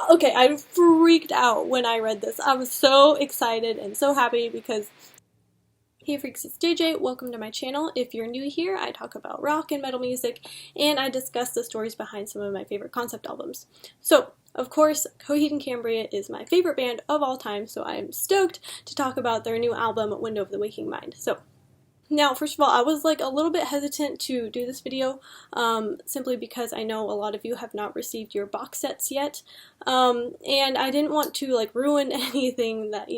Okay, I freaked out when I read this. I was so excited and so happy because, hey freaks, it's JJ. Welcome to my channel. If you're new here, I talk about rock and metal music, and I discuss the stories behind some of my favorite concept albums. So, of course, Coheed and Cambria is my favorite band of all time, so I'm stoked to talk about their new album, Window of the Waking Mind. So, now, first of all, I was like a little bit hesitant to do this video, simply because I know a lot of you have not received your box sets yet, and I didn't want to like ruin anything that,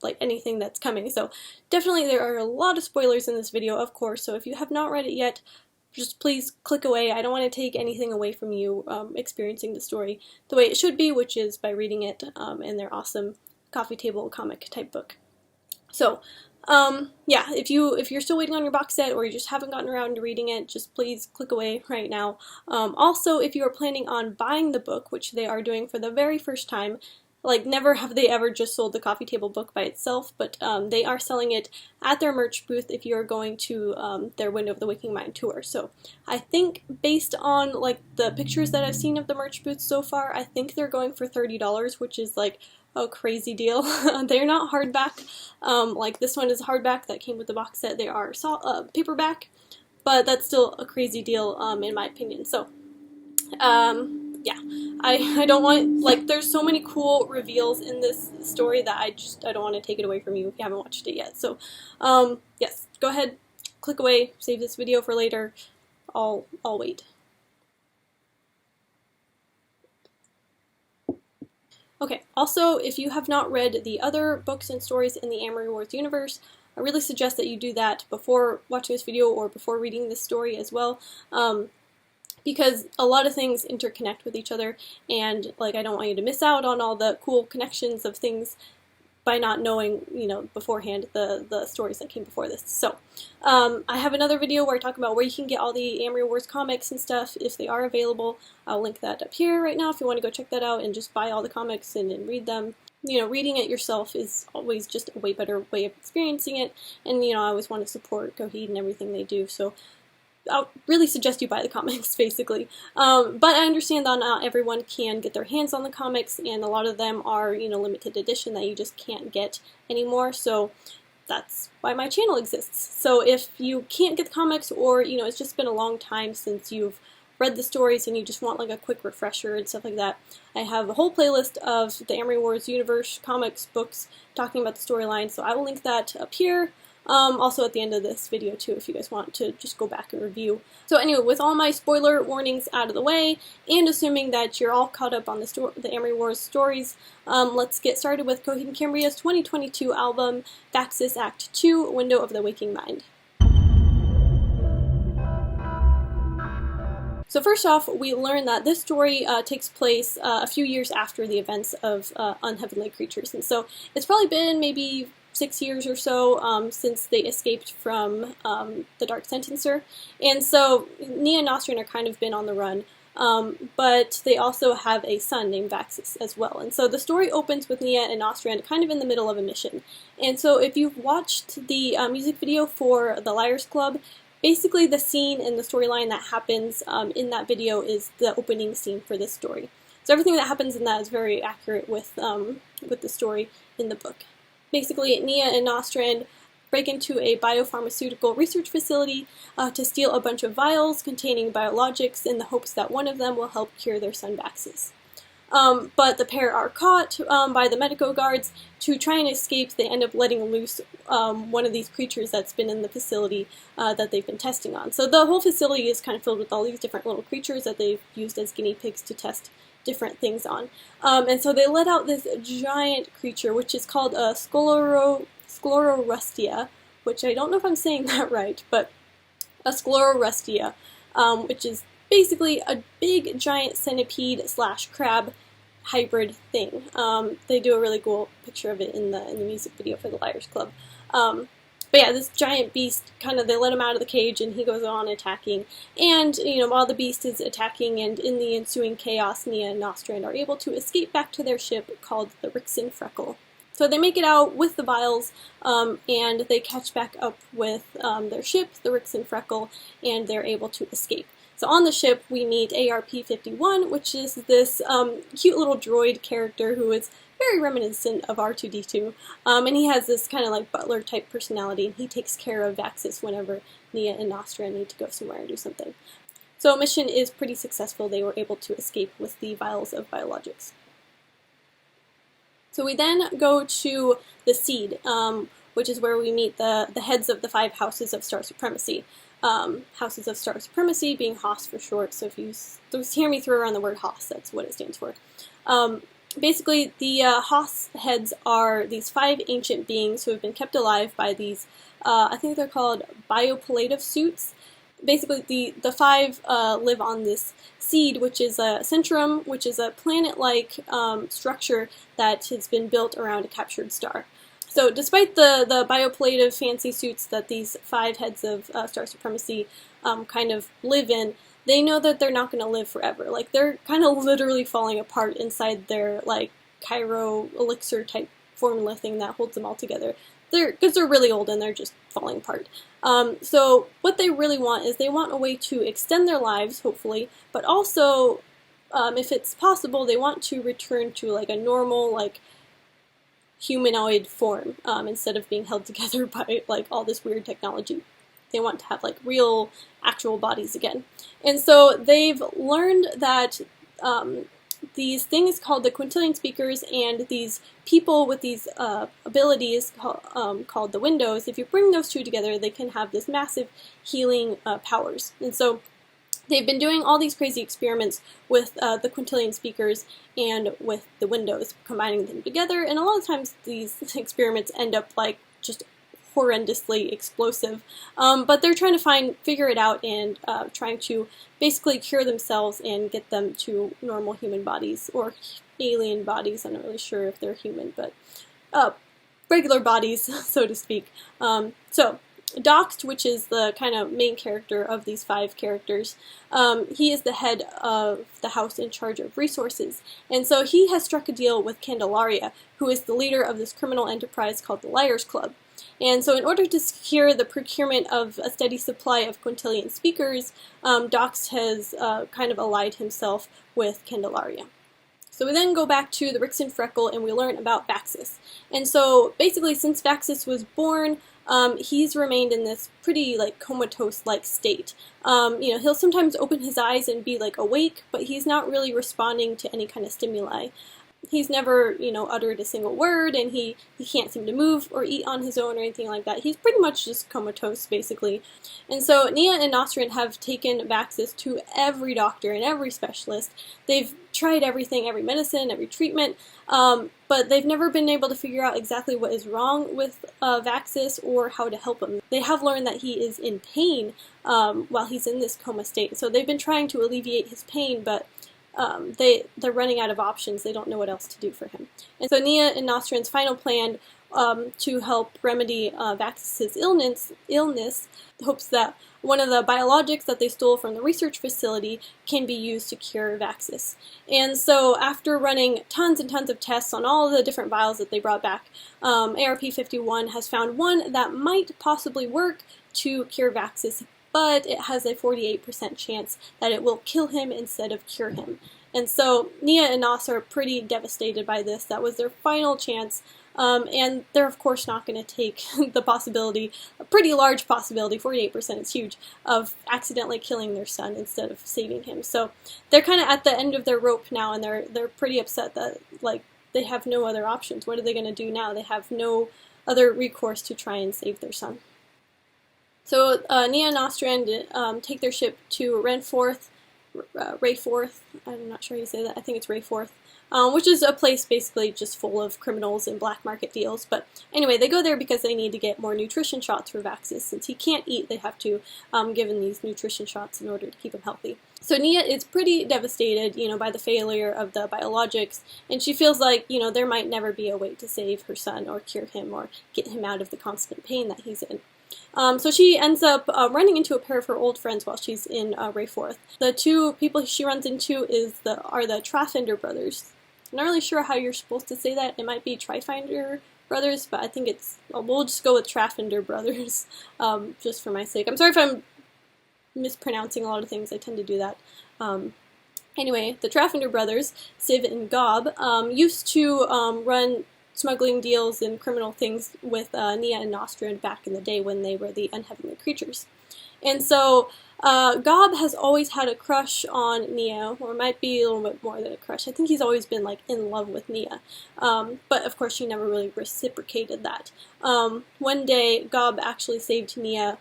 like anything that's coming. So definitely there are a lot of spoilers in this video, of course, so if you have not read it yet, just please click away. I don't want to take anything away from you experiencing the story the way it should be, which is by reading it in their awesome coffee table comic type book. So, yeah, if you're still waiting on your box set or you just haven't gotten around to reading it, just please click away right now. Also, if you are planning on buying the book, which they are doing for the very first time, like never have they ever just sold the coffee table book by itself, but they are selling it at their merch booth if you're going to their Window of the Waking Mind tour. So I think based on like the pictures that I've seen of the merch booth so far, I think they're going for $30, which is like a crazy deal. They're not hardback, like this one is hardback that came with the box set. They are paperback, but that's still a crazy deal in my opinion. So yeah, I don't want, like, there's so many cool reveals in this story that I don't want to take it away from you if you haven't watched it yet. So yes, go ahead, click away, save this video for later. I'll wait. Okay, also, if you have not read the other books and stories in the Amory Wars universe, I really suggest that you do that before watching this video or before reading this story as well, because a lot of things interconnect with each other, and like I don't want you to miss out on all the cool connections of things by not knowing, beforehand the stories that came before this. So, I have another video where I talk about where you can get all the Amory Wars comics and stuff if they are available. I'll link that up here right now if you want to go check that out and just buy all the comics and read them. Reading it yourself is always just a way better way of experiencing it, and I always want to support Coheed and everything they do, so I'll really suggest you buy the comics, basically. But I understand that not everyone can get their hands on the comics, and a lot of them are, limited edition that you just can't get anymore, so that's why my channel exists. So if you can't get the comics, or, it's just been a long time since you've read the stories and you just want like a quick refresher and stuff like that, I have a whole playlist of the Amory Wars universe comics books talking about the storyline, so I will link that up here. Also at the end of this video too, if you guys want to just go back and review. So anyway, with all my spoiler warnings out of the way, and assuming that you're all caught up on the Amory Wars stories, let's get started with Coheed and Cambria's 2022 album, Vaxis Act II, Window of the Waking Mind. So first off, we learn that this story takes place a few years after the events of Unheavenly Creatures, and so it's probably been maybe 6 years or so since they escaped from the Dark Sentencer, and so Nia and Nostrian are kind of been on the run, but they also have a son named Vaxis as well, and so the story opens with Nia and Nostrian kind of in the middle of a mission. And so if you've watched the music video for the Liars Club, basically the scene and the storyline that happens in that video is the opening scene for this story. So everything that happens in that is very accurate with the story in the book. Basically, Nia and Nostrian break into a biopharmaceutical research facility to steal a bunch of vials containing biologics in the hopes that one of them will help cure their son Vaxis. But the pair are caught by the medico guards. To try and escape, they end up letting loose one of these creatures that's been in the facility that they've been testing on. So the whole facility is kind of filled with all these different little creatures that they've used as guinea pigs to test different things on. And so they let out this giant creature, which is called a Sclerorustia, which I don't know if I'm saying that right, but a Sclerorustia, which is basically a big giant centipede slash crab hybrid thing. They do a really cool picture of it in the music video for the Liars Club. But yeah, this giant beast, they let him out of the cage and he goes on attacking. And, while the beast is attacking and in the ensuing chaos, Nia and Nostrian are able to escape back to their ship called the Rixen Freckle. So they make it out with the vials, and they catch back up with their ship, the Rixen Freckle, and they're able to escape. So on the ship, we meet ARP-51, which is this cute little droid character who is very reminiscent of R2-D2, and he has this kind of like butler-type personality, and he takes care of Vaxis whenever Nia and Nostra need to go somewhere and do something. So mission is pretty successful. They were able to escape with the vials of biologics. So we then go to the Seed, which is where we meet the heads of the 5 houses of star supremacy. Houses of star supremacy being HOS for short, so if you hear me throw around the word HOS, that's what it stands for. Basically, the HOS heads are these 5 ancient beings who have been kept alive by these, I think they're called biopalative suits. Basically, the 5 live on this Seed, which is a centrum, which is a planet-like structure that has been built around a captured star. So despite the biopalative fancy suits that these 5 heads of star supremacy kind of live in, they know that they're not going to live forever. Like, they're kind of literally falling apart inside their, like, Cairo elixir type formula thing that holds them all together. Because they're really old and they're just falling apart. So what they really want is they want a way to extend their lives, hopefully, but also, if it's possible, they want to return to like a normal, like, humanoid form, instead of being held together by like all this weird technology. They want to have like real, actual bodies again. And so they've learned that these things called the quintillion speakers and these people with these abilities called the windows, if you bring those 2 together, they can have this massive healing powers. And so they've been doing all these crazy experiments with the quintillion speakers and with the windows, combining them together, and a lot of times these experiments end up like just horrendously explosive, but they're trying to figure it out and trying to basically cure themselves and get them to normal human bodies, or alien bodies. I'm not really sure if they're human, but regular bodies, so to speak. So Doxt, which is the kind of main character of these 5 characters, he is the head of the house in charge of resources, and so he has struck a deal with Candelaria, who is the leader of this criminal enterprise called the Liars Club. And so in order to secure the procurement of a steady supply of quintillion speakers, Doxt has kind of allied himself with Candelaria. So we then go back to the Rixen Freckle and we learn about Vaxis. And so basically, since Vaxis was born, he's remained in this pretty like comatose-like state. You know, he'll sometimes open his eyes and be like awake, but he's not really responding to any kind of stimuli. He's never, you know, uttered a single word, and he can't seem to move or eat on his own or anything like that. He's pretty much just comatose, basically. And so Nia and Nostrin have taken Vaxis to every doctor and every specialist. They've tried everything, every medicine, every treatment, but they've never been able to figure out exactly what is wrong with Vaxis or how to help him. They have learned that he is in pain while he's in this coma state. So they've been trying to alleviate his pain, but they're running out of options. They don't know what else to do for him. And so Nia and Nostrin's final plan to help remedy Vaxis' illness hopes that one of the biologics that they stole from the research facility can be used to cure Vaxis. And so after running tons and tons of tests on all of the different vials that they brought back, ARP-51 has found one that might possibly work to cure Vaxis, but it has a 48% chance that it will kill him instead of cure him. And so Nia and Nos are pretty devastated by this. That was their final chance, and they're of course not going to take the possibility, a pretty large possibility, 48% is huge, of accidentally killing their son instead of saving him. So they're kind of at the end of their rope now, and they're pretty upset that like they have no other options. What are they going to do now? They have no other recourse to try and save their son. So Nia and Nostrand take their ship to Rayforth, I'm not sure how you say that, I think it's Rayforth, which is a place basically just full of criminals and black market deals. But anyway, they go there because they need to get more nutrition shots for Vaxis. Since he can't eat, they have to give him these nutrition shots in order to keep him healthy. So Nia is pretty devastated, you know, by the failure of the biologics, and she feels like, you know, there might never be a way to save her son or cure him or get him out of the constant pain that he's in. So she ends up running into a pair of her old friends while she's in Rayforth. The 2 people she runs into are the Traffinder brothers. I'm not really sure how you're supposed to say that. It might be Trifinder brothers, but I think we'll just go with Traffinder brothers, just for my sake. I'm sorry if I'm mispronouncing a lot of things. I tend to do that. Anyway, the Traffinder brothers, Civ and Gob, used to run smuggling deals and criminal things with Nia and Nostrand back in the day when they were the unheavenly creatures. And so Gob has always had a crush on Nia, or might be a little bit more than a crush. I think he's always been like in love with Nia, but of course she never really reciprocated that. One day Gob actually saved Nia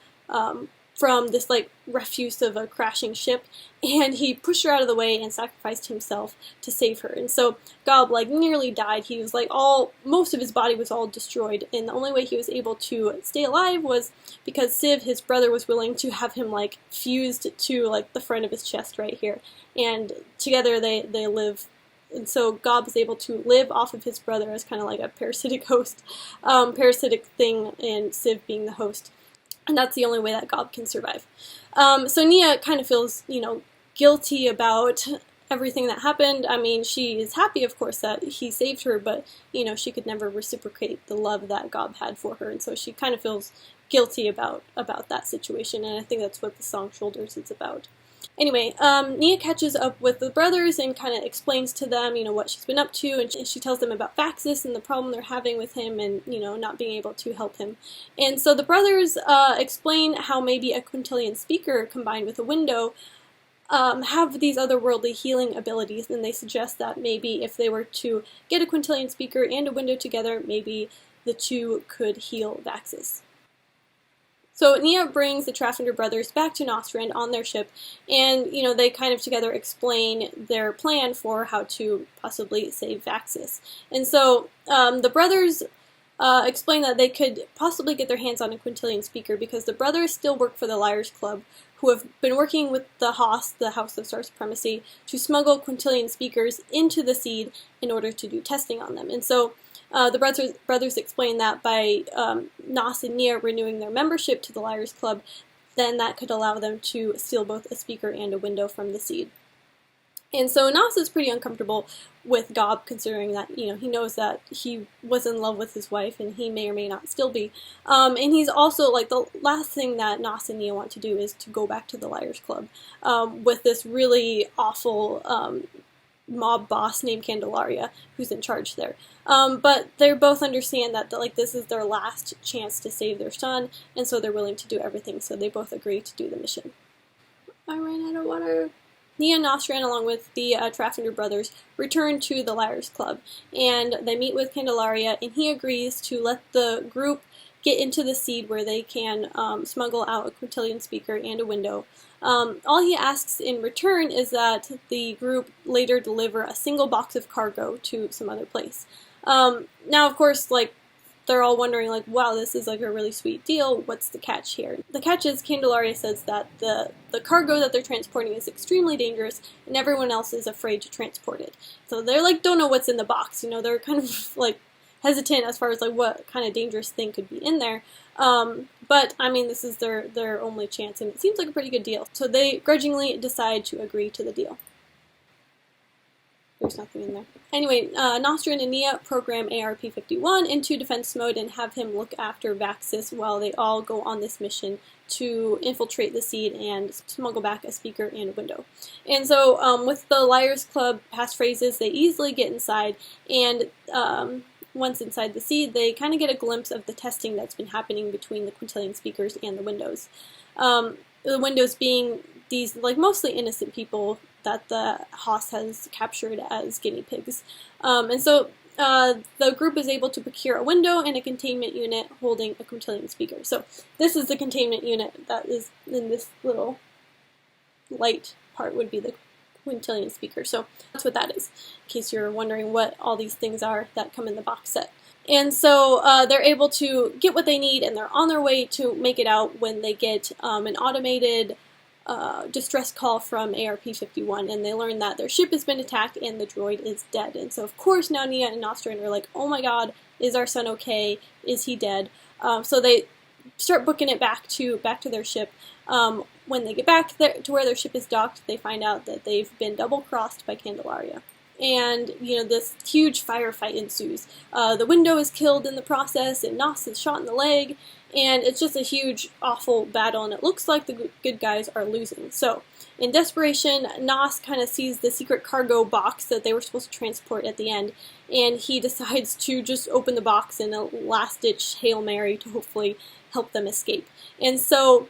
from this like refuse of a crashing ship, and he pushed her out of the way and sacrificed himself to save her. And so Gob like nearly died. He was like most of his body was all destroyed, and the only way he was able to stay alive was because Civ, his brother, was willing to have him like fused to like the front of his chest right here, and together they live. And so Gob is able to live off of his brother as kind of like a parasitic host, parasitic thing, and Civ being the host. And that's the only way that Gob can survive. So Nia kind of feels, guilty about everything that happened. I mean, she is happy, of course, that he saved her, but, she could never reciprocate the love that Gob had for her. And so she kind of feels guilty about that situation. And I think that's what the song Shoulders is about. Anyway, Nia catches up with the brothers and kind of explains to them, what she's been up to, and she tells them about Vaxis and the problem they're having with him and, not being able to help him. And so the brothers explain how maybe a quintillion speaker combined with a window have these otherworldly healing abilities, and they suggest that maybe if they were to get a quintillion speaker and a window together, maybe the two could heal Vaxis. So Nia brings the Traffinder brothers back to Nostrand on their ship, and, they kind of together explain their plan for how to possibly save Vaxis. And so the brothers explain that they could possibly get their hands on a quintillion speaker because the brothers still work for the Liars Club, who have been working with the Hoss, the House of Star Supremacy, to smuggle quintillion speakers into the Seed in order to do testing on them. And so the brothers explain that by Nos and Nia renewing their membership to the Liars Club, then that could allow them to steal both a speaker and a window from the Seed. And so Nos is pretty uncomfortable with Gob, considering that, he knows that he was in love with his wife, and he may or may not still be. And he's also, like, the last thing that Nos and Nia want to do is to go back to the Liars Club with this really awful mob boss named Candelaria, who's in charge there. But they both understand that this is their last chance to save their son, and so they're willing to do everything, so they both agree to do the mission. I ran out of water. Nia and Nostrand, along with the Traffinder brothers, return to the Liars Club, and they meet with Candelaria, and he agrees to let the group get into the Seed where they can smuggle out a quintillion speaker and a window. All he asks in return is that the group later deliver a single box of cargo to some other place. Now, of course, they're all wondering, wow, this is a really sweet deal. What's the catch here? The catch is Candelaria says that the cargo that they're transporting is extremely dangerous, and everyone else is afraid to transport it. So they're don't know what's in the box. They're kind of hesitant as far as what kind of dangerous thing could be in there. But I mean, this is their only chance, and it seems like a pretty good deal. So they grudgingly decide to agree to the deal. There's nothing in there. Anyway, Nostrand and Nia program ARP-51 into defense mode and have him look after Vaxis while they all go on this mission to infiltrate the Seed and smuggle back a speaker and a window. And so with the Liars Club passphrases, they easily get inside, and once inside the Seed, they kind of get a glimpse of the testing that's been happening between the quintillion speakers and the windows. The windows being these mostly innocent people that the Hoss has captured as guinea pigs. And so the group is able to procure a window and a containment unit holding a quintillion speaker. So this is the containment unit that is in this little light part would be the quintillion speaker. So that's what that is, in case you're wondering what all these things are that come in the box set. And so they're able to get what they need, and they're on their way to make it out when they get an automated distress call from ARP-51, and they learn that their ship has been attacked and the droid is dead. And so of course now Nia and Nostrand are like, oh my god, is our son okay? Is he dead? So they start booking it back to their ship. When they get back to where their ship is docked, they find out that they've been double-crossed by Candelaria. and this huge firefight ensues. The window is killed in the process, and Nos is shot in the leg, and it's just a huge, awful battle, and it looks like the good guys are losing. So, in desperation, Nos kind of sees the secret cargo box that they were supposed to transport at the end, and he decides to just open the box in a last-ditch Hail Mary to hopefully help them escape. And so,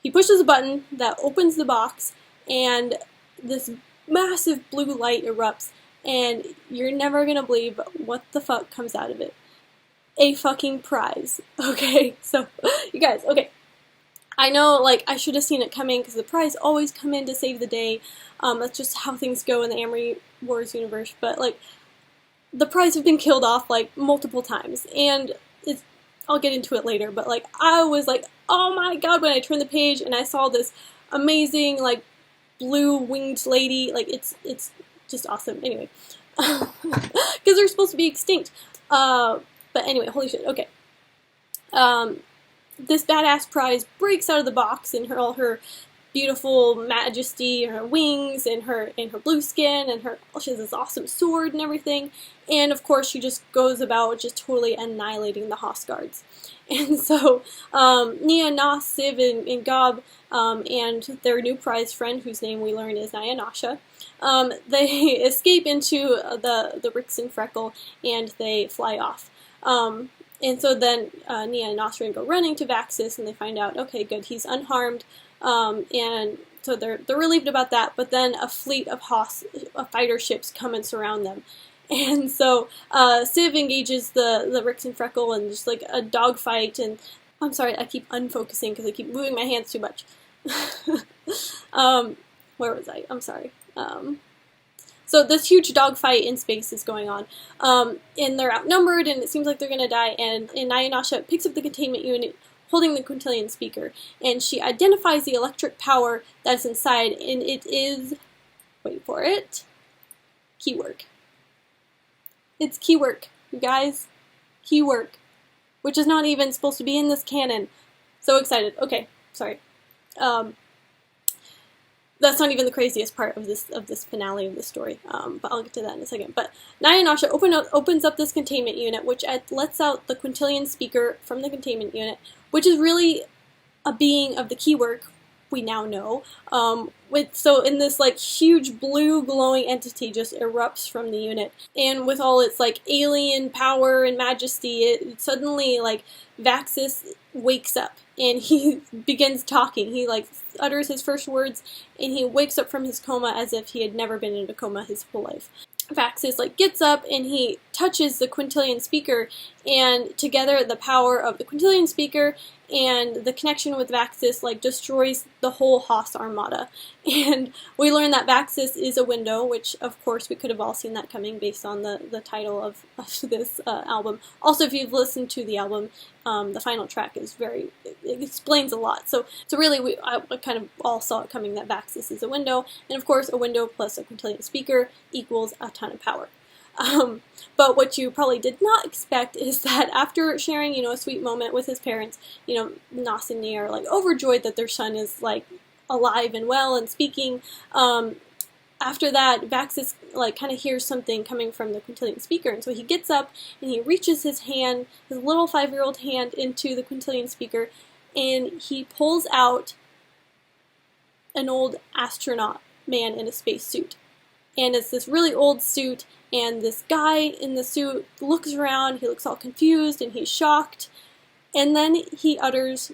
he pushes a button that opens the box, and this massive blue light erupts, and you're never gonna believe what the fuck comes out of it. A fucking prize. Okay, so, you guys, okay. I know, like, I should have seen it coming, because the prize always come in to save the day. That's just how things go in the Amory Wars universe, but, like, the prize has been killed off, like, multiple times, and I'll get into it later, but, like, I was like, oh my god, when I turned the page, and I saw this amazing, like, blue winged lady, like, it's just awesome. Anyway, because they're supposed to be extinct. But anyway, holy shit. Okay. This badass prize breaks out of the box in all her beautiful majesty, and her wings, and her blue skin, and she has this awesome sword and everything. And of course, she just goes about just totally annihilating the Hoss guards. And so, Nia, Nos, Civ, and Gob, and their new prize friend, whose name we learn is Nyanasha, they escape into the Rix and Freckle, and they fly off. And so then Nia and Nos go running to Vaxis, and they find out, okay, good, he's unharmed, and so they're relieved about that. But then a fleet of Hoss fighter ships come and surround them. And so Civ engages the Rix and Freckle in just like a dogfight, and I'm sorry, I keep unfocusing because I keep moving my hands too much. Where was I? I'm sorry. So this huge dogfight in space is going on, and they're outnumbered, and it seems like they're gonna die, and Nyanasha picks up the containment unit holding the quintillion speaker, and she identifies the electric power that's inside, and it is, wait for it, keywork. It's keywork, you guys. Keywork. Which is not even supposed to be in this canon. So excited. Okay, sorry. That's not even the craziest part of this finale of the story, but I'll get to that in a second. But Nyanasha opens up this containment unit, which lets out the quintillion speaker from the containment unit, which is really a being of the keywork, we now know. So in this like huge blue glowing entity just erupts from the unit, and with all its like alien power and majesty, it suddenly like Vaxis wakes up and he begins talking. He like utters his first words, and he wakes up from his coma as if he had never been in a coma his whole life. Vaxis like gets up and he touches the quintillion speaker, and together the power of the quintillion speaker and the connection with Vaxis like destroys the whole Hoss armada. And we learn that Vaxis is a window, which of course we could have all seen that coming based on the title of this album. Also, if you've listened to the album, the final track is it explains a lot. So really I kind of all saw it coming that Vaxis is a window, and of course a window plus a quintillion speaker equals a ton of power. But what you probably did not expect is that after sharing, a sweet moment with his parents, Nos and Nia are like overjoyed that their son is like alive and well and speaking. After that, Vaxis like kind of hears something coming from the quintillion speaker, and so he gets up and he reaches his little 5-year-old hand into the quintillion speaker, and he pulls out an old astronaut man in a spacesuit. And it's this really old suit, and this guy in the suit looks around, he looks all confused, and he's shocked, and then he utters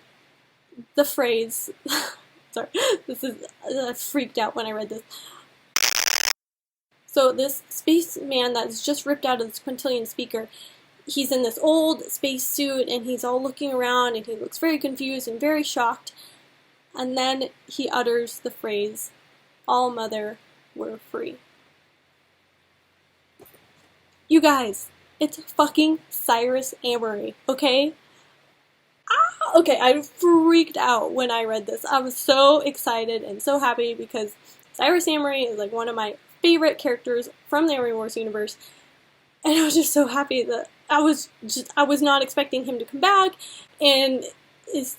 the phrase, sorry, I freaked out when I read this. So this spaceman that's just ripped out of this quintillion speaker, he's in this old space suit, and he's all looking around, and he looks very confused and very shocked, and then he utters the phrase, "All mother, we're free." You guys, it's fucking Cyrus Amory, okay? Okay, I freaked out when I read this. I was so excited and so happy because Cyrus Amory is like one of my favorite characters from the Amory Wars universe, and I was just so happy that I was not expecting him to come back, and it's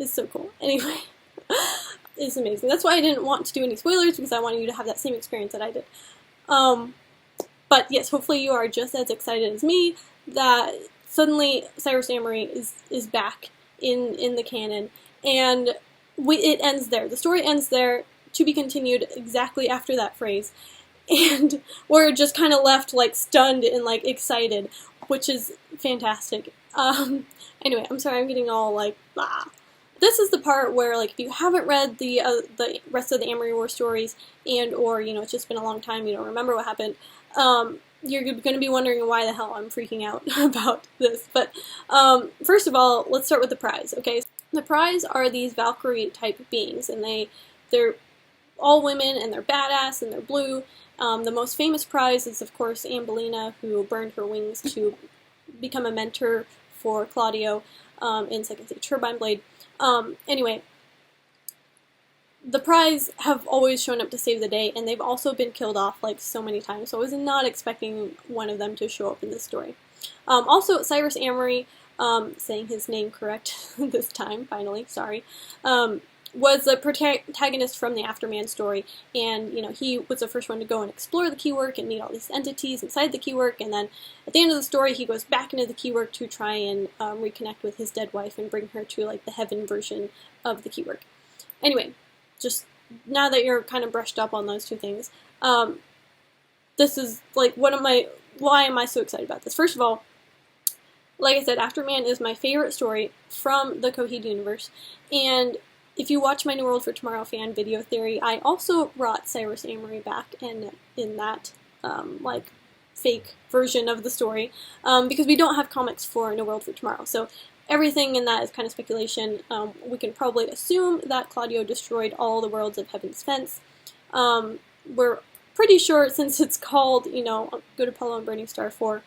so cool. Anyway, is amazing. That's why I didn't want to do any spoilers, because I wanted you to have that same experience that I did. But yes, hopefully you are just as excited as me that suddenly Cyrus Amory is back in the canon, and it ends there. The story ends there, to be continued exactly after that phrase, and we're just kind of left like stunned and like excited, which is fantastic. Anyway, I'm sorry I'm getting all like blah. This is the part where, like, if you haven't read the rest of the Amory War stories, and or, you know, it's just been a long time, you don't remember what happened, you're going to be wondering why the hell I'm freaking out about this. But first of all, let's start with the prize, okay? The prize are these Valkyrie-type beings, and they're all women, and they're badass, and they're blue. The most famous prize is, of course, Ambelina, who burned her wings to become a mentor for Claudio in Second Stage Turbine Blade. Anyway, the prize have always shown up to save the day, and they've also been killed off like so many times, so I was not expecting one of them to show up in this story. Also, Cyrus Amory, saying his name correct this time, finally, sorry, was the protagonist from the Afterman story, and, you know, he was the first one to go and explore the keywork and meet all these entities inside the keywork, and then at the end of the story he goes back into the keywork to try and reconnect with his dead wife and bring her to, like, the heaven version of the keywork. Anyway, just now that you're kind of brushed up on those two things, this is, like, why am I so excited about this? First of all, like I said, Afterman is my favorite story from the Coheed universe, and if you watch my New World for Tomorrow fan video theory, I also brought Cyrus Amory back in that, like, fake version of the story, because we don't have comics for New World for Tomorrow, so everything in that is kind of speculation. We can probably assume that Claudio destroyed all the worlds of Heaven's Fence. We're pretty sure, since it's called, you know, Good Apollo and Burning Star 4,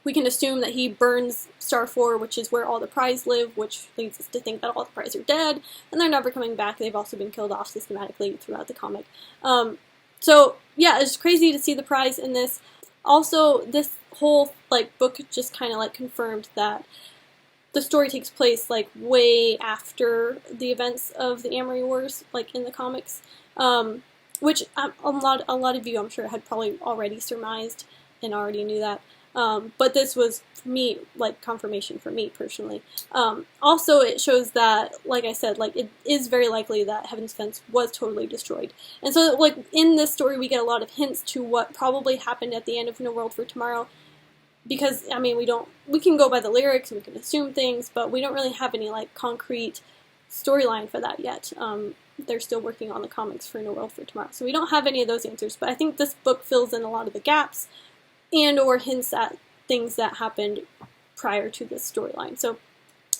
we can assume that he burns Star 4, which is where all the Prize live, which leads us to think that all the Prize are dead, and they're never coming back. They've also been killed off systematically throughout the comic. So, yeah, it's crazy to see the Prize in this. Also, this whole, like, book just kind of, like, confirmed that the story takes place, like, way after the events of the Amory Wars, like, in the comics, which a lot of you, I'm sure, had probably already surmised and already knew that. But this was, for me, like, confirmation for me, personally. Also, it shows that, like I said, like, it is very likely that Heaven's Fence was totally destroyed. And so, like, in this story, we get a lot of hints to what probably happened at the end of No World for Tomorrow, because, I mean, we can go by the lyrics, and we can assume things, but we don't really have any, like, concrete storyline for that yet. They're still working on the comics for No World for Tomorrow, so we don't have any of those answers, but I think this book fills in a lot of the gaps, and or hints at things that happened prior to this storyline. So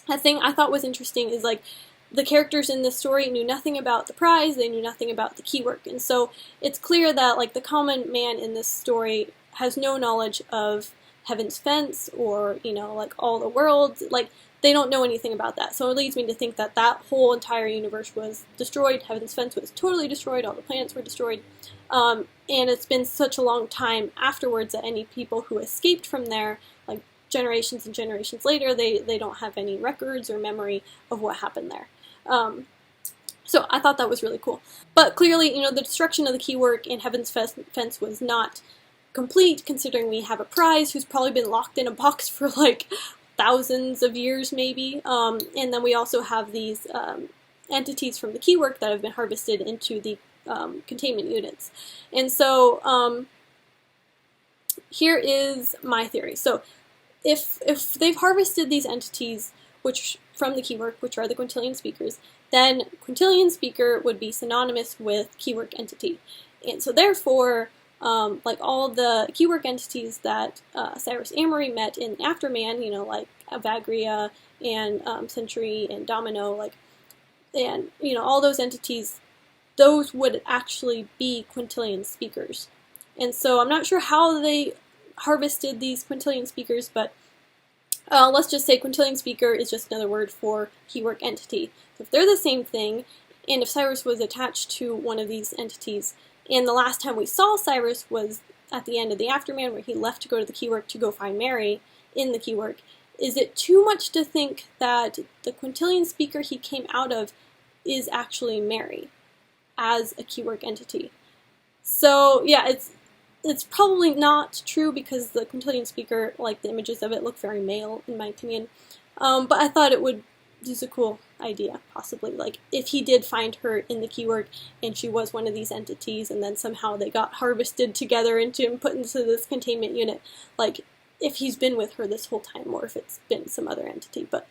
a thing I thought was interesting is, like, the characters in this story knew nothing about the Prize, they knew nothing about the keywork, and so it's clear that, like, the common man in this story has no knowledge of Heaven's Fence or, you know, like, all the worlds. Like, they don't know anything about that, so it leads me to think that that whole entire universe was destroyed. Heaven's Fence was totally destroyed, all the planets were destroyed, and it's been such a long time afterwards that any people who escaped from there, like, generations and generations later, they don't have any records or memory of what happened there. So I thought that was really cool. But clearly, you know, the destruction of the keywork in Heaven's Fence was not complete, considering we have a Prize who's probably been locked in a box for, like, thousands of years, maybe. And then we also have these entities from the keywork that have been harvested into the containment units. And so here is my theory. So if they've harvested these entities which from the keywork, which are the Quintillion speakers, then Quintillion speaker would be synonymous with keywork entity. And so therefore, like, all the keywork entities that Cyrus Amory met in Afterman, you know, like Avagria and Century and Domino, like, and, you know, all those entities, those would actually be Quintillion speakers. And so I'm not sure how they harvested these Quintillion speakers, but let's just say Quintillion speaker is just another word for keywork entity. So if they're the same thing, and if Cyrus was attached to one of these entities, and the last time we saw Cyrus was at the end of the Afterman, where he left to go to the keywork to go find Mary in the keywork, is it too much to think that the Quintillion speaker he came out of is actually Mary as a Keywork entity. So yeah, it's probably not true because the Quintillion speaker, like the images of it, look very male in my opinion. But I thought it would just a cool idea, possibly. Like, if he did find her in the Keywork and she was one of these entities and then somehow they got harvested together and put into this containment unit, like, if he's been with her this whole time or if it's been some other entity. But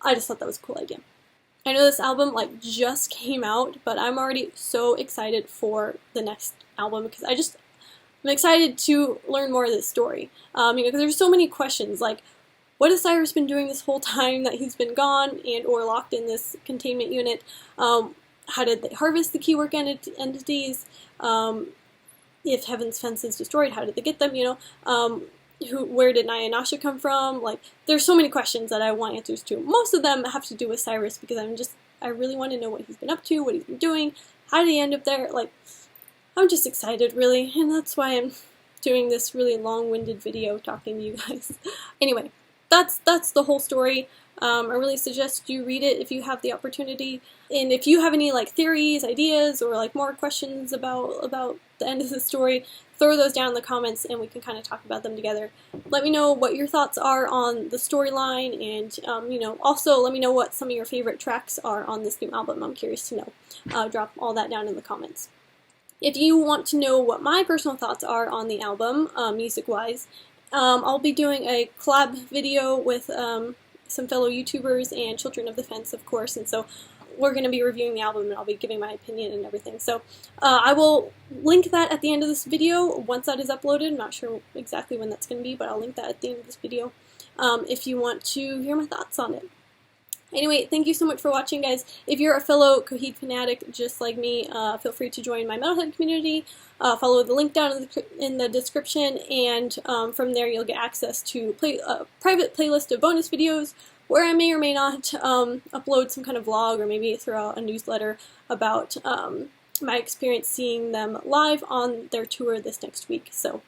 I just thought that was a cool idea. I know this album, like, just came out, but I'm already so excited for the next album because I'm excited to learn more of this story. Because there's so many questions, like, what has Cyrus been doing this whole time that he's been gone and or locked in this containment unit? How did they harvest the Keywork entities? If Heaven's Fence is destroyed, how did they get them? Where did Naya and Nasha come from? Like, there's so many questions that I want answers to. Most of them have to do with Cyrus because I really want to know what he's been up to, what he's been doing, how did he end up there? Like, I'm just excited, really, and that's why I'm doing this really long-winded video talking to you guys. Anyway. That's the whole story. I really suggest you read it if you have the opportunity. And if you have any like theories, ideas, or like more questions about the end of the story, throw those down in the comments and we can kind of talk about them together. Let me know what your thoughts are on the storyline, and also let me know what some of your favorite tracks are on this new album. I'm curious to know. Drop all that down in the comments. If you want to know what my personal thoughts are on the album, music-wise, I'll be doing a collab video with some fellow YouTubers and Children of the Fence, of course, and so we're going to be reviewing the album and I'll be giving my opinion and everything. So I will link that at the end of this video once that is uploaded. I'm not sure exactly when that's going to be, but I'll link that at the end of this video if you want to hear my thoughts on it. Anyway, thank you so much for watching, guys. If you're a fellow Coheed fanatic just like me, feel free to join my Metalhead community. Follow the link down in the description, and from there you'll get access to a private playlist of bonus videos where I may or may not upload some kind of vlog or maybe throw out a newsletter about my experience seeing them live on their tour this next week. So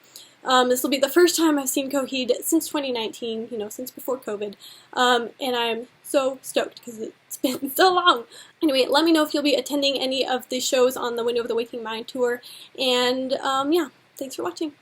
this will be the first time I've seen Coheed since 2019, since before COVID, and I'm so stoked because it's been so long. Anyway, let me know if you'll be attending any of the shows on the Window of the Waking Mind tour, and yeah, thanks for watching.